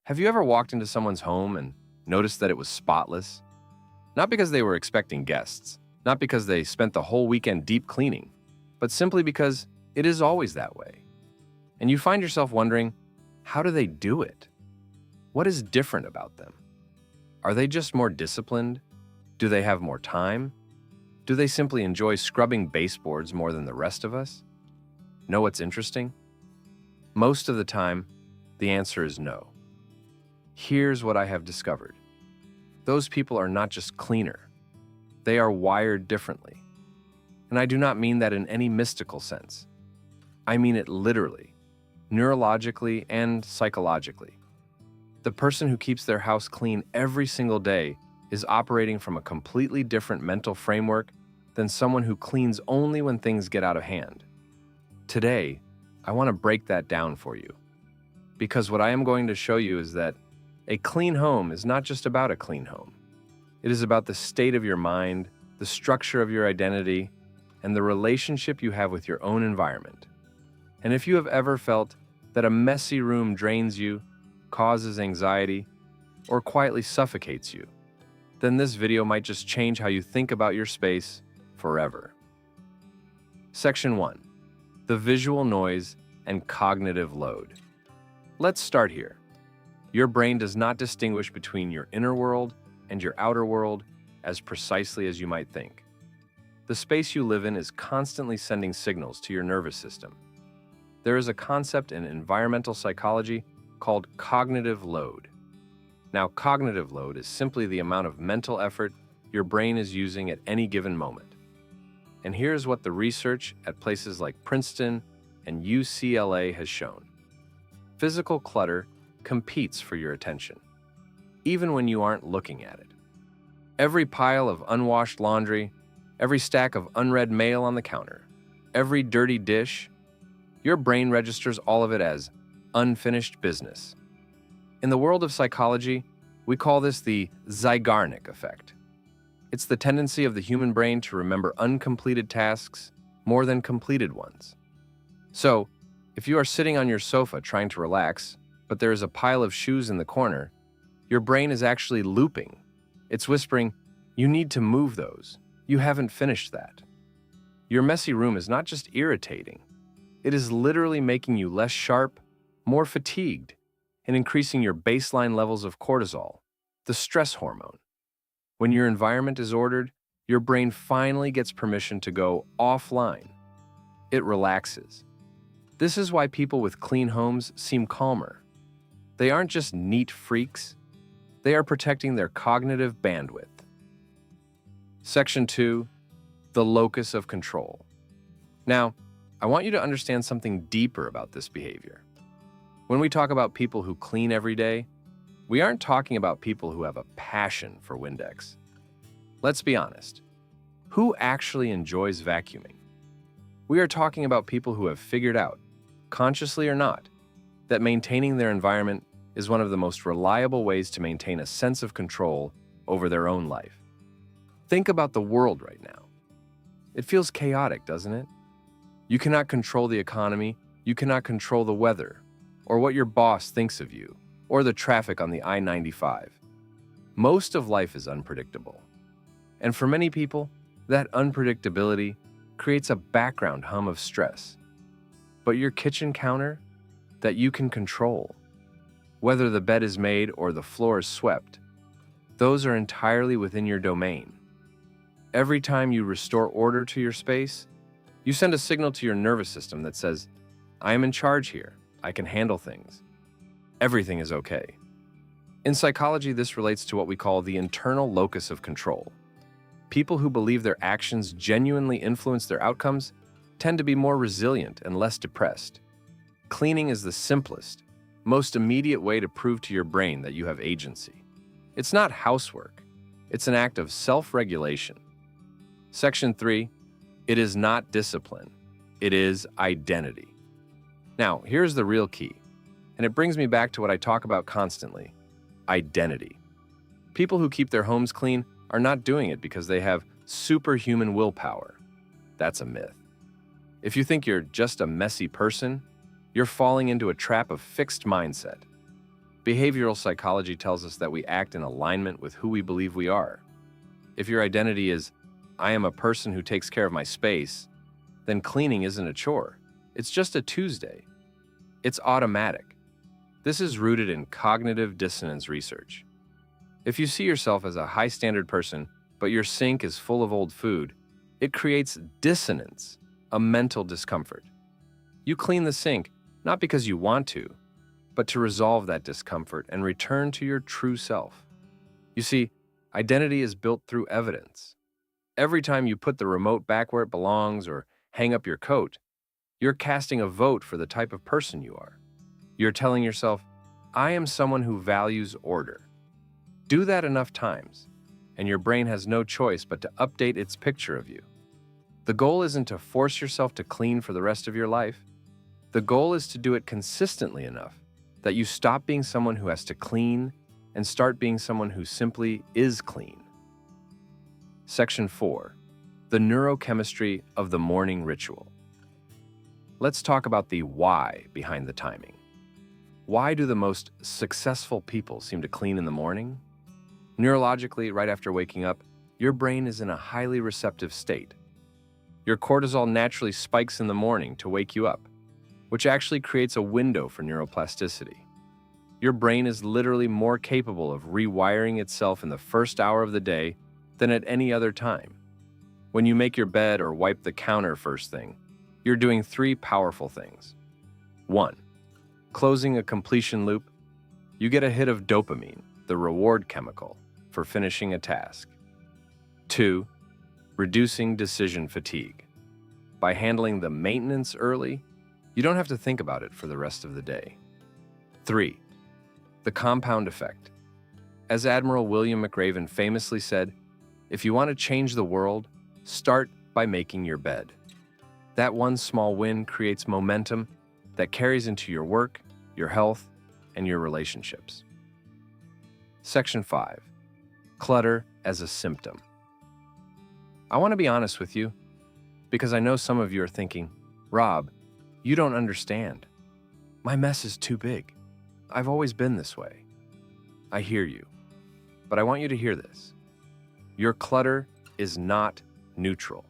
Have you ever walked into someone's home and noticed that it was spotless? Not because they were expecting guests, not because they spent the whole weekend deep cleaning, but simply because it is always that way. And you find yourself wondering, how do they do it? What is different about them? Are they just more disciplined? Do they have more time? Do they simply enjoy scrubbing baseboards more than the rest of us? Know what's interesting? Most of the time, the answer is no. Here's what I have discovered. Those people are not just cleaner. They are wired differently. And I do not mean that in any mystical sense. I mean it literally, neurologically and psychologically. The person who keeps their house clean every single day is operating from a completely different mental framework than someone who cleans only when things get out of hand. Today, I want to break that down for you. Because what I am going to show you is that a clean home is not just about a clean home. It is about the state of your mind, the structure of your identity, and the relationship you have with your own environment. And if you have ever felt that a messy room drains you, causes anxiety, or quietly suffocates you, then this video might just change how you think about your space forever. Section 1. The visual noise and cognitive load. Let's start here. Your brain does not distinguish between your inner world and your outer world as precisely as you might think. The space you live in is constantly sending signals to your nervous system. There is a concept in environmental psychology called cognitive load. Now, cognitive load is simply the amount of mental effort your brain is using at any given moment. And here's what the research at places like Princeton and UCLA has shown. Physical clutter competes for your attention, even when you aren't looking at it. Every pile of unwashed laundry, every stack of unread mail on the counter, every dirty dish, your brain registers all of it as unfinished business. In the world of psychology, we call this the Zeigarnik Effect. It's the tendency of the human brain to remember uncompleted tasks more than completed ones. So, if you are sitting on your sofa trying to relax, but there is a pile of shoes in the corner, your brain is actually looping. It's whispering, you need to move those. You haven't finished that. Your messy room is not just irritating. It is literally making you less sharp, more fatigued, and increasing your baseline levels of cortisol, the stress hormone. When your environment is ordered, your brain finally gets permission to go offline. It relaxes. This is why people with clean homes seem calmer. They aren't just neat freaks. They are protecting their cognitive bandwidth. Section 2. The Locus of Control. Now, I want you to understand something deeper about this behavior. When we talk about people who clean every day, we aren't talking about people who have a passion for Windex. Let's be honest. Who actually enjoys vacuuming? We are talking about people who have figured out, consciously or not, that maintaining their environment is one of the most reliable ways to maintain a sense of control over their own life. Think about the world right now. It feels chaotic, doesn't it? You cannot control the economy, you cannot control the weather, or what your boss thinks of you, or the traffic on the I-95. Most of life is unpredictable. And for many people, that unpredictability creates a background hum of stress. But your kitchen counter, that you can control, whether the bed is made or the floor is swept, those are entirely within your domain. Every time you restore order to your space, you send a signal to your nervous system that says, I am in charge here. I can handle things. Everything is okay. In psychology, this relates to what we call the internal locus of control. People who believe their actions genuinely influence their outcomes tend to be more resilient and less depressed. Cleaning is the simplest, most immediate way to prove to your brain that you have agency. It's not housework. It's an act of self-regulation. Section 3. It is not discipline. It is identity. Now, here's the real key, and it brings me back to what I talk about constantly: identity. People who keep their homes clean are not doing it because they have superhuman willpower. That's a myth. If you think you're just a messy person, you're falling into a trap of fixed mindset. Behavioral psychology tells us that we act in alignment with who we believe we are. If your identity is, I am a person who takes care of my space, then cleaning isn't a chore. It's just a Tuesday. It's automatic. This is rooted in cognitive dissonance research. If you see yourself as a high-standard person, but your sink is full of old food, it creates dissonance, a mental discomfort. You clean the sink, not because you want to, but to resolve that discomfort and return to your true self. You see, identity is built through evidence. Every time you put the remote back where it belongs or hang up your coat, you're casting a vote for the type of person you are. You're telling yourself, I am someone who values order. Do that enough times, and your brain has no choice but to update its picture of you. The goal isn't to force yourself to clean for the rest of your life. The goal is to do it consistently enough that you stop being someone who has to clean and start being someone who simply is clean. Section 4. The neurochemistry of the morning ritual. Let's talk about the why behind the timing. Why do the most successful people seem to clean in the morning? Neurologically, right after waking up, your brain is in a highly receptive state. Your cortisol naturally spikes in the morning to wake you up, which actually creates a window for neuroplasticity. Your brain is literally more capable of rewiring itself in the first hour of the day than at any other time. When you make your bed or wipe the counter first thing, you're doing 3 powerful things. 1. Closing a completion loop. You get a hit of dopamine, the reward chemical, for finishing a task. 2. Reducing decision fatigue. By handling the maintenance early, you don't have to think about it for the rest of the day. 3. The compound effect. As Admiral William McRaven famously said, if you want to change the world, start by making your bed. That one small win creates momentum that carries into your work, your health, and your relationships. Section 5. Clutter as a symptom. I want to be honest with you, because I know some of you are thinking, Rob, you don't understand. My mess is too big. I've always been this way. I hear you, but I want you to hear this. Your clutter is not neutral.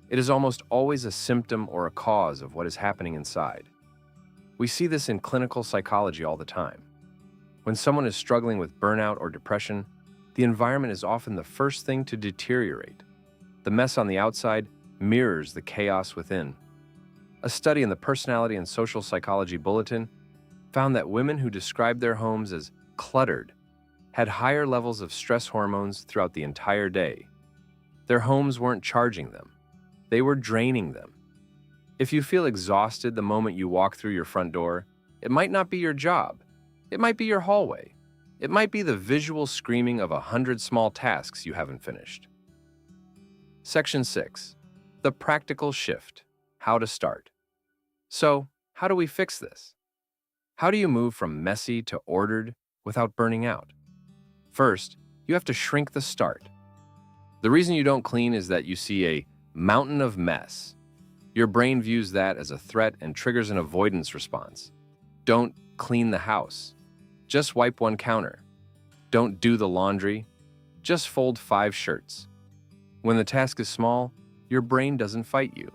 It is almost always a symptom or a cause of what is happening inside. We see this in clinical psychology all the time. When someone is struggling with burnout or depression, the environment is often the first thing to deteriorate. The mess on the outside mirrors the chaos within. A study in the Personality and Social Psychology Bulletin found that women who described their homes as cluttered had higher levels of stress hormones throughout the entire day. Their homes weren't charging them. They were draining them. If you feel exhausted the moment you walk through your front door, it might not be your job. It might be your hallway. It might be the visual screaming of 100 small tasks you haven't finished. Section 6. The practical shift. How to start. So, how do we fix this? How do you move from messy to ordered without burning out? First, you have to shrink the start. The reason you don't clean is that you see a mountain of mess. Your brain views that as a threat and triggers an avoidance response. Don't clean the house. Just wipe one counter. Don't do the laundry. Just fold 5 shirts. When the task is small, your brain doesn't fight you.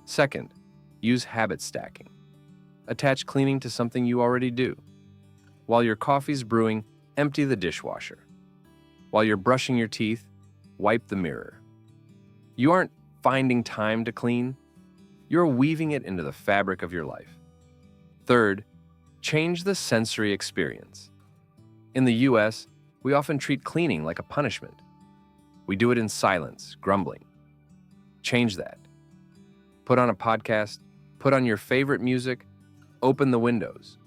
Second, use habit stacking. Attach cleaning to something you already do. While your coffee's brewing, empty the dishwasher. While you're brushing your teeth, wipe the mirror. You aren't finding time to clean. You're weaving it into the fabric of your life. Third, change the sensory experience. In the US, we often treat cleaning like a punishment. We do it in silence, grumbling. Change that. Put on a podcast, put on your favorite music, open the windows.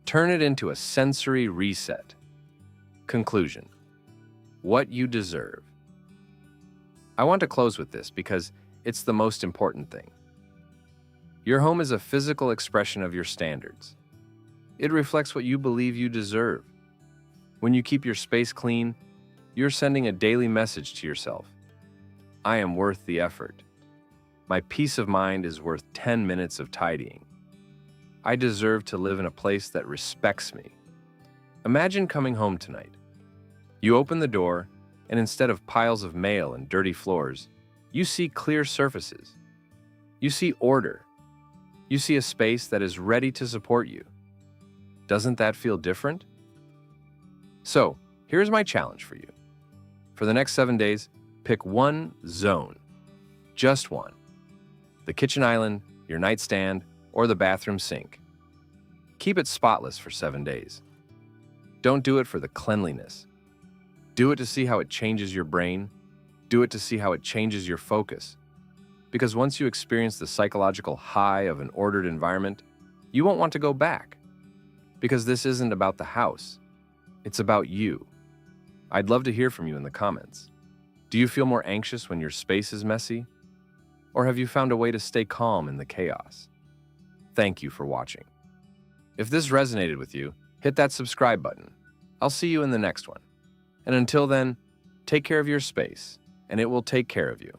Turn it into a sensory reset. Conclusion. What you deserve. I want to close with this because it's the most important thing. Your home is a physical expression of your standards. It reflects what you believe you deserve. When you keep your space clean, you're sending a daily message to yourself. I am worth the effort. My peace of mind is worth 10 minutes of tidying. I deserve to live in a place that respects me. Imagine coming home tonight. You open the door, and instead of piles of mail and dirty floors, you see clear surfaces. You see order. You see a space that is ready to support you. Doesn't that feel different? So, here's my challenge for you. For the next 7 days, pick one zone. Just one. The kitchen island, your nightstand, or the bathroom sink. Keep it spotless for 7 days. Don't do it for the cleanliness. Do it to see how it changes your brain. Do it to see how it changes your focus. Because once you experience the psychological high of an ordered environment, you won't want to go back. Because this isn't about the house. It's about you. I'd love to hear from you in the comments. Do you feel more anxious when your space is messy? Or have you found a way to stay calm in the chaos? Thank you for watching. If this resonated with you, hit that subscribe button. I'll see you in the next one. And until then, take care of your space, and it will take care of you.